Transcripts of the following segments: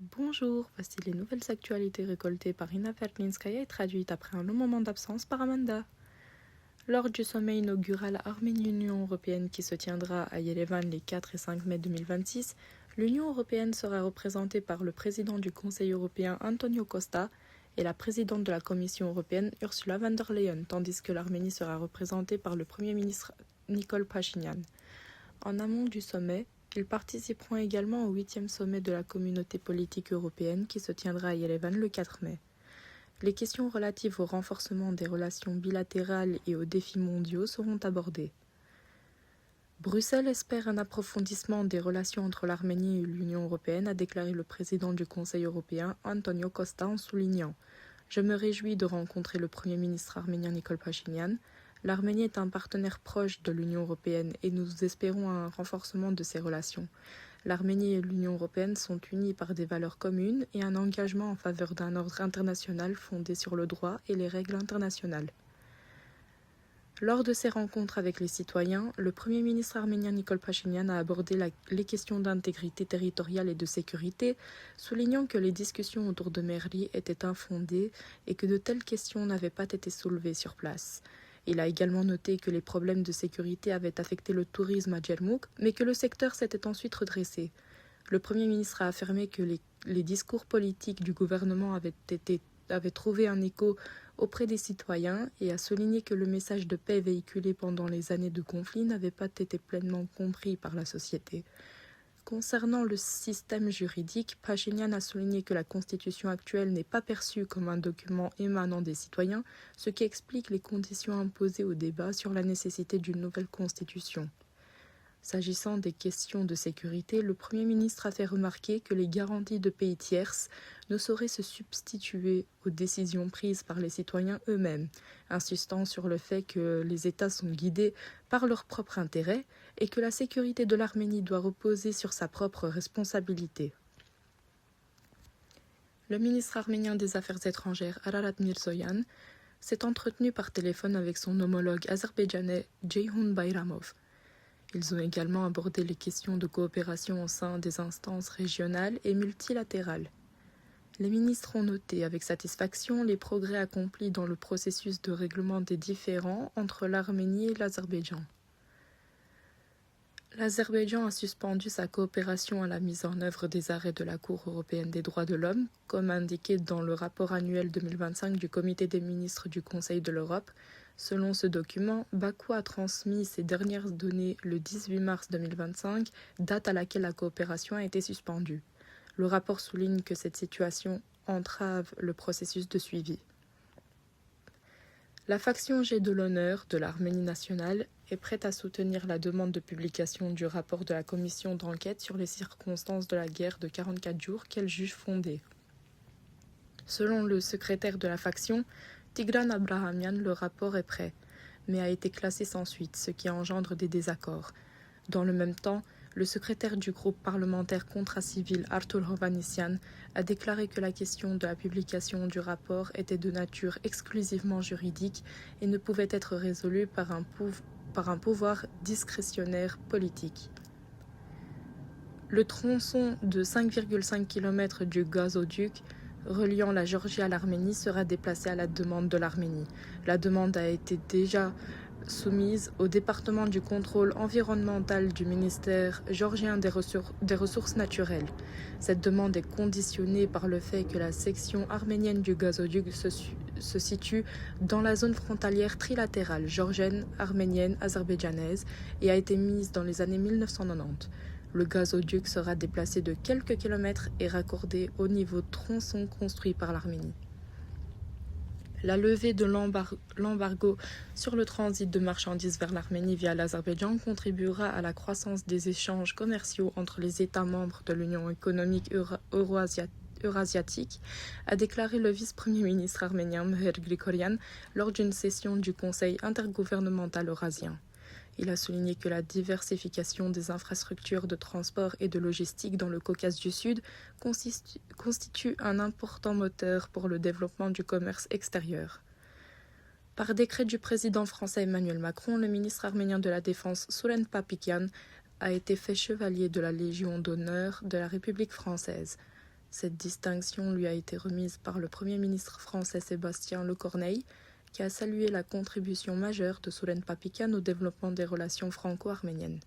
Bonjour, voici les nouvelles actualités récoltées par Ina Verlinskaya et traduites après un long moment d'absence par Amanda. Lors du sommet inaugural Arménie-Union européenne qui se tiendra à Yerevan les 4 et 5 mai 2026, l'Union européenne sera représentée par le président du Conseil européen Antonio Costa et la présidente de la Commission européenne Ursula von der Leyen, tandis que l'Arménie sera représentée par le Premier ministre Nikol Pachinian. En amont du sommet, ils participeront également au 8e sommet de la Communauté politique européenne qui se tiendra à Yerevan le 4 mai. Les questions relatives au renforcement des relations bilatérales et aux défis mondiaux seront abordées. Bruxelles espère un approfondissement des relations entre l'Arménie et l'Union européenne, a déclaré le président du Conseil européen Antonio Costa en soulignant « Je me réjouis de rencontrer le Premier ministre arménien Nikol Pachinian. L'Arménie est un partenaire proche de l'Union européenne et nous espérons un renforcement de ces relations. L'Arménie et l'Union européenne sont unies par des valeurs communes et un engagement en faveur d'un ordre international fondé sur le droit et les règles internationales. » Lors de ses rencontres avec les citoyens, le Premier ministre arménien Nikol Pachinian a abordé les questions d'intégrité territoriale et de sécurité, soulignant que les discussions autour de Merli étaient infondées et que de telles questions n'avaient pas été soulevées sur place. Il a également noté que les problèmes de sécurité avaient affecté le tourisme à Djermouk, mais que le secteur s'était ensuite redressé. Le Premier ministre a affirmé que les discours politiques du gouvernement avaient trouvé un écho auprès des citoyens et a souligné que le message de paix véhiculé pendant les années de conflit n'avait pas été pleinement compris par la société. Concernant le système juridique, Pachinian a souligné que la constitution actuelle n'est pas perçue comme un document émanant des citoyens, ce qui explique les conditions imposées au débat sur la nécessité d'une nouvelle constitution. S'agissant des questions de sécurité, le Premier ministre a fait remarquer que les garanties de pays tierces ne sauraient se substituer aux décisions prises par les citoyens eux-mêmes, insistant sur le fait que les États sont guidés par leur propre intérêt et que la sécurité de l'Arménie doit reposer sur sa propre responsabilité. Le ministre arménien des Affaires étrangères, Ararat Mirzoyan, s'est entretenu par téléphone avec son homologue azerbaïdjanais Ceyhun Bayramov. Ils ont également abordé les questions de coopération au sein des instances régionales et multilatérales. Les ministres ont noté avec satisfaction les progrès accomplis dans le processus de règlement des différends entre l'Arménie et l'Azerbaïdjan. L'Azerbaïdjan a suspendu sa coopération à la mise en œuvre des arrêts de la Cour européenne des droits de l'homme, comme indiqué dans le rapport annuel 2025 du Comité des ministres du Conseil de l'Europe. Selon ce document, Bakou a transmis ses dernières données le 18 mars 2025, date à laquelle la coopération a été suspendue. Le rapport souligne que cette situation entrave le processus de suivi. La faction G de l'honneur de l'Arménie nationale est prête à soutenir la demande de publication du rapport de la commission d'enquête sur les circonstances de la guerre de 44 jours qu'elle juge fondée. Selon le secrétaire de la faction, Tigran Abrahamian, le rapport est prêt, mais a été classé sans suite, ce qui engendre des désaccords. Dans le même temps, le secrétaire du groupe parlementaire Contra-Civil, Artur Hovhannisyan, a déclaré que la question de la publication du rapport était de nature exclusivement juridique et ne pouvait être résolue par un pouvoir discrétionnaire politique. Le tronçon de 5,5 km du gazoduc reliant la Géorgie à l'Arménie sera déplacé à la demande de l'Arménie. La demande a été déjà soumise au département du contrôle environnemental du ministère géorgien des ressources naturelles. Cette demande est conditionnée par le fait que la section arménienne du gazoduc se situe dans la zone frontalière trilatérale géorgienne, arménienne, azerbaïdjanaise et a été mise dans les années 1990. Le gazoduc sera déplacé de quelques kilomètres et raccordé au niveau tronçon construit par l'Arménie. La levée de l'embargo sur le transit de marchandises vers l'Arménie via l'Azerbaïdjan contribuera à la croissance des échanges commerciaux entre les États membres de l'Union économique eurasiatique, a déclaré le vice-premier ministre arménien Meher Grigoryan lors d'une session du Conseil intergouvernemental eurasien. Il a souligné que la diversification des infrastructures de transport et de logistique dans le Caucase du Sud constitue un important moteur pour le développement du commerce extérieur. Par décret du président français Emmanuel Macron, le ministre arménien de la Défense Soulen Papikian a été fait chevalier de la Légion d'honneur de la République française. Cette distinction lui a été remise par le Premier ministre français Sébastien Lecorneille, qui a salué la contribution majeure de Souren Papikian au développement des relations franco-arméniennes.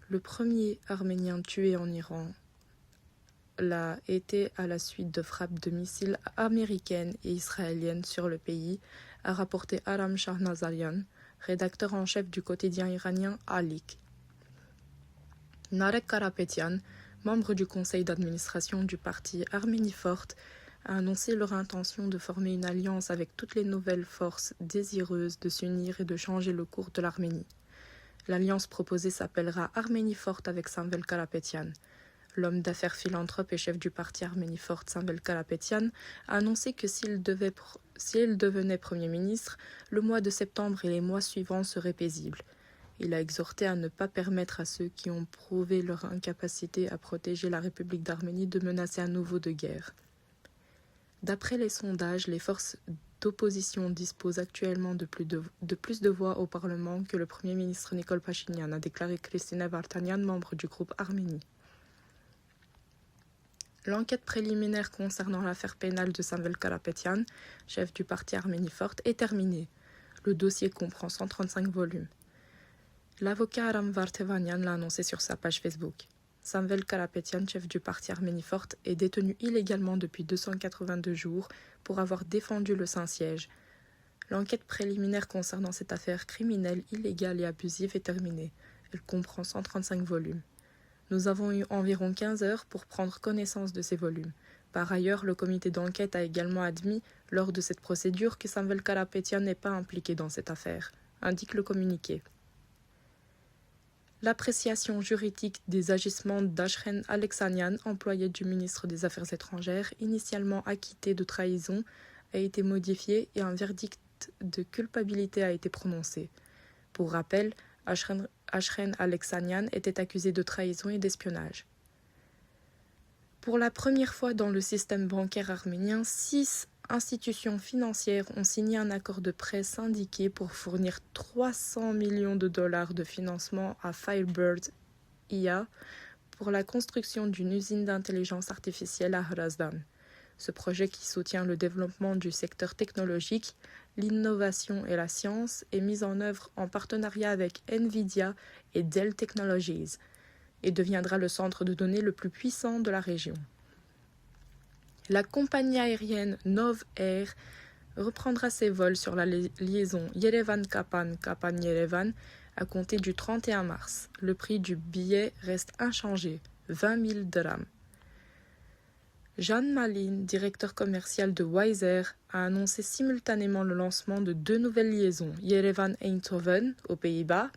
Le premier Arménien tué en Iran l'a été à la suite de frappes de missiles américaines et israéliennes sur le pays, a rapporté Aram Shahnazarian, rédacteur en chef du quotidien iranien Alik. Narek Karapetyan, membre du conseil d'administration du parti Arménie Forte, a annoncé leur intention de former une alliance avec toutes les nouvelles forces désireuses de s'unir et de changer le cours de l'Arménie. L'alliance proposée s'appellera Arménie Forte avec Samvel Karapetyan. L'homme d'affaires philanthrope et chef du parti Arménie Forte, Samvel Karapetyan, a annoncé que s'il devenait Premier ministre, le mois de septembre et les mois suivants seraient paisibles. Il a exhorté à ne pas permettre à ceux qui ont prouvé leur incapacité à protéger la République d'Arménie de menacer à nouveau de guerre. D'après les sondages, les forces d'opposition disposent actuellement de plus de voix au Parlement que le Premier ministre Nicole Pachinian, a déclaré Kristina Vartanian, membre du groupe Arménie. L'enquête préliminaire concernant l'affaire pénale de Samvel Karapetyan, chef du parti Arménie Forte, est terminée. Le dossier comprend 135 volumes. L'avocat Aram Vartevanian l'a annoncé sur sa page Facebook. Samvel Karapetyan, chef du parti Arménie Forte, est détenu illégalement depuis 282 jours pour avoir défendu le Saint-Siège. L'enquête préliminaire concernant cette affaire criminelle, illégale et abusive est terminée. Elle comprend 135 volumes. Nous avons eu environ 15 heures pour prendre connaissance de ces volumes. Par ailleurs, le comité d'enquête a également admis, lors de cette procédure, que Samvel Karapetyan n'est pas impliqué dans cette affaire, indique le communiqué. L'appréciation juridique des agissements d'Ashren Alexanian, employé du ministre des Affaires étrangères, initialement acquitté de trahison, a été modifiée et un verdict de culpabilité a été prononcé. Pour rappel, Ashren Alexanian était accusé de trahison et d'espionnage. Pour la première fois dans le système bancaire arménien, 6 institutions financières ont signé un accord de prêt syndiqué pour fournir 300 millions de dollars de financement à Firebird IA pour la construction d'une usine d'intelligence artificielle à Hrazdan. Ce projet, qui soutient le développement du secteur technologique, l'innovation et la science, est mis en œuvre en partenariat avec NVIDIA et Dell Technologies et deviendra le centre de données le plus puissant de la région. La compagnie aérienne Nov Air reprendra ses vols sur la liaison Yerevan-Kapan, Kapan-Yerevan à compter du 31 mars. Le prix du billet reste inchangé, 20 000 dirhams. Jeanne Malin, directeur commercial de Wizz Air, a annoncé simultanément le lancement de 2 nouvelles liaisons, Yerevan-Eindhoven aux Pays-Bas,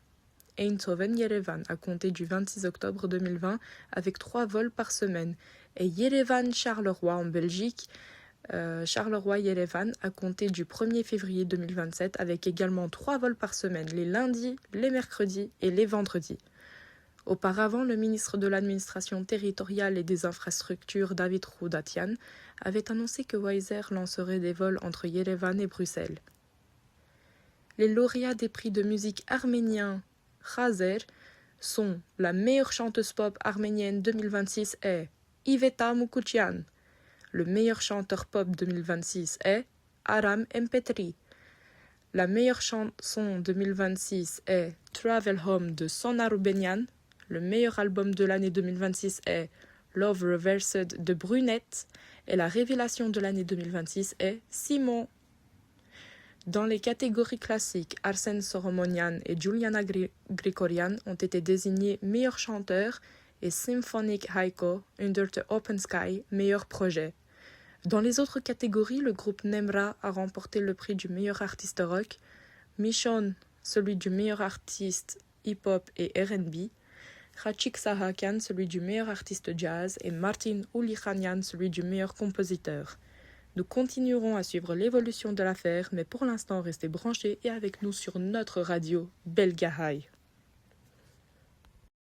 Eindhoven-Yerevan à compter du 26 octobre 2020 avec 3 vols par semaine, et Yerevan-Charleroi en Belgique, Charleroi-Yerevan à compter du 1er février 2027 avec également 3 vols par semaine, les lundis, les mercredis et les vendredis. Auparavant, le ministre de l'administration territoriale et des infrastructures, David Roudatian, avait annoncé que Wizz Air lancerait des vols entre Yerevan et Bruxelles. Les lauréats des prix de musique arméniens Khazer sont la meilleure chanteuse pop arménienne 2026 est Iveta Mukouchian. Le meilleur chanteur pop 2026 est Aram Empetri. La meilleure chanson 2026 est Travel Home de Sona Rubenian. Le meilleur album de l'année 2026 est Love Reversed de Brunette. Et la révélation de l'année 2026 est Simon. Dans les catégories classiques, Arsène Soromonian et Juliana Grigorian ont été désignés meilleurs chanteurs et Symphonic Haiko, Under the Open Sky, meilleur projet. Dans les autres catégories, le groupe Nemra a remporté le prix du meilleur artiste rock, Michon, celui du meilleur artiste hip-hop et R&B, Khachik Sahakan, celui du meilleur artiste jazz, et Martin Oulikhanian, celui du meilleur compositeur. Nous continuerons à suivre l'évolution de l'affaire, mais pour l'instant, restez branchés et avec nous sur notre radio Belgahai.